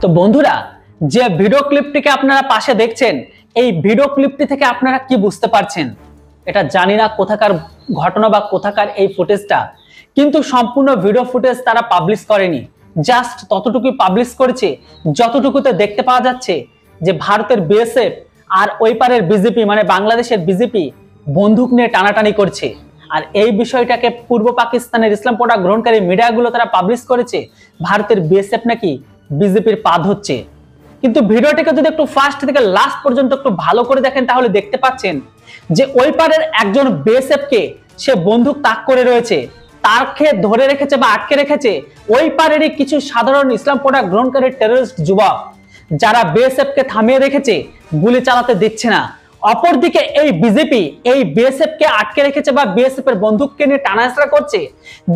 তো বন্ধুরা, যে ভিডিও ক্লিপটিকে আপনারা পাশে দেখছেন, এই ভিডিও ক্লিপটি থেকে আপনারা কি বুঝতে পারছেন? এটা জানি না কোথাকার ঘটনা বা কোথাকার এই ফুটেজটা, কিন্তু সম্পূর্ণ ভিডিও ফুটেজ তারা পাবলিশ করেনি। জাস্ট ততটুকুই পাবলিশ করেছে যতটুকুতে দেখতে পাওয়া যাচ্ছে যে ভারতের বিএসএফ আর ওই পারের বিজেপি মানে বাংলাদেশের বিজেপি বন্দুক নিয়ে টানাটানি করছে। আর এই বিষয়টাকে পূর্ব পাকিস্তানের ইসলামপন্থা গ্রহণকারী মিডিয়াগুলো তারা পাবলিশ করেছে ভারতের বিএসএফ নাকি বিজেপির পা ধরছে। কিন্তু ভিডিওটিকে যদি একটু ফার্স্ট থেকে লাস্ট পর্যন্ত একটু ভালো করে দেখেন তাহলে দেখতে পাচ্ছেন যে ওই পারের একজন বিএসএফ কে সে বন্দুক তাক করে রয়েছে, তারকে ধরে রেখেছে বা আটকে রেখেছে ওই পারেরই কিছু সাধারণ ইসলামপন্থা গ্রহণকারী টেররিস্ট যুবক, যারা বিএসএফ কে থামিয়ে রেখেছে, গুলি চালাতে দিচ্ছে না। অপরদিকে এই বিজেপি এই বিএসএফ কে আটকে রেখেছে বা বিএসএফ এর বন্দুককে নিয়ে টানাহেঁচড়া করছে।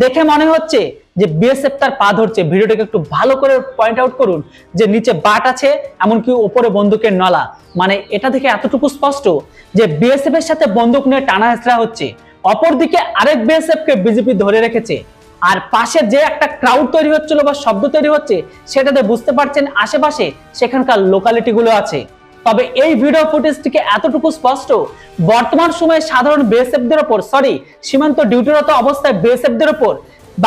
দেখে মনে হচ্ছে যে বিএসএফ তার পা ধরছে। ভিডিওটাকে একটু ভালো করে পয়েন্ট আউট করুন যে নিচে বাট আছে, এমনকি উপরে বন্দুকের নলা। মানে এটা থেকে এতটুকু স্পষ্ট যে বিএসএফ এর সাথে বন্দুক নিয়ে টানাহেঁচড়া হচ্ছে। অপরদিকে আরেক বিএসএফ কে বিজেপি ধরে রেখেছে। আর পাশে যে একটা ক্রাউড তৈরি হচ্ছিল বা শব্দ তৈরি হচ্ছে, সেটাতে বুঝতে পারছেন আশেপাশে সেখানকার লোকালিটি গুলো আছে। তবে এই ভিডিও ফুটেজটিকে এতটুকু স্পষ্ট, বর্তমান সময়ে সাধারণ বিএসএফদের উপর সীমান্ত ডিউটিরত অবস্থায় বিএসএফদের উপর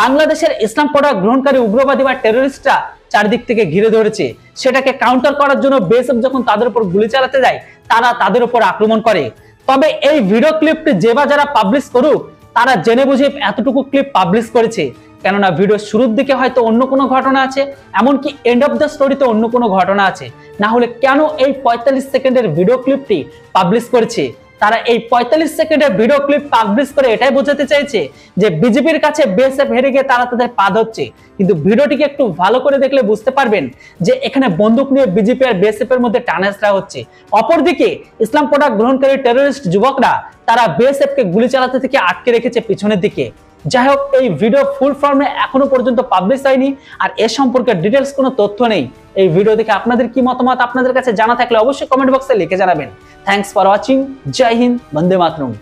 বাংলাদেশের ইসলামপন্থা গ্রহণকারী উগ্রবাদী বা টেররিস্টরা চারদিক থেকে ঘিরে ধরেছে। সেটাকে কাউন্টার করার জন্য বিএসএফ যখন তাদের উপর গুলি চালাতে যায়, তারা তাদের উপর আক্রমণ করে। তবে এই ভিডিও ক্লিপটি যে বা যারা পাবলিশ করুক, তারা জেনে বুঝে এতটুকু ক্লিপ পাবলিশ করেছে, কেননা ভিডিও শুরুর দিকে হয়তো অন্য কোনো ঘটনা আছে, এমনকি এন্ড অফ দ্য স্টোরিতে অন্য কোনো ঘটনা আছে। না হলে কেন এই 45 সেকেন্ডের ভিডিও ক্লিপটি পাবলিশ করেছে? তারা এই 45 সেকেন্ডের ভিডিও ক্লিপ পাবলিশ করে এটাই বোঝাতে চাইছে যে বিজেপির কাছে বিএসএফ হেরে গিয়ে তারা তাদের পা ধরছে। কিন্তু ভিডিওটিকে একটু ভালো করে দেখলে বুঝতে পারবেন যে এখানে বন্দুক নিয়ে বিজেপি আর বিএসএফ এর মধ্যে টানাহেঁচড়া হচ্ছে। অপরদিকে ইসলামপন্থা গ্রহণকারী টেররিস্ট যুবকরা তারা বিএসএফ কে গুলি চালাতে থেকে আটকে রেখেছে পিছনের দিকে। যাই হোক, এই ভিডিও ফুল ফর্মে এখনো পর্যন্ত পাবলিশ হয়নি, আর এ সম্পর্কে ডিটেলস কোনো তথ্য নেই। এই ভিডিও দেখে আপনাদের কি মতামত আপনাদের কাছে জানা থাকলে অবশ্যই কমেন্ট বক্সে লিখে জানাবেন। Thanks for watching. জয় হিন্দ, বন্দে মাতরম।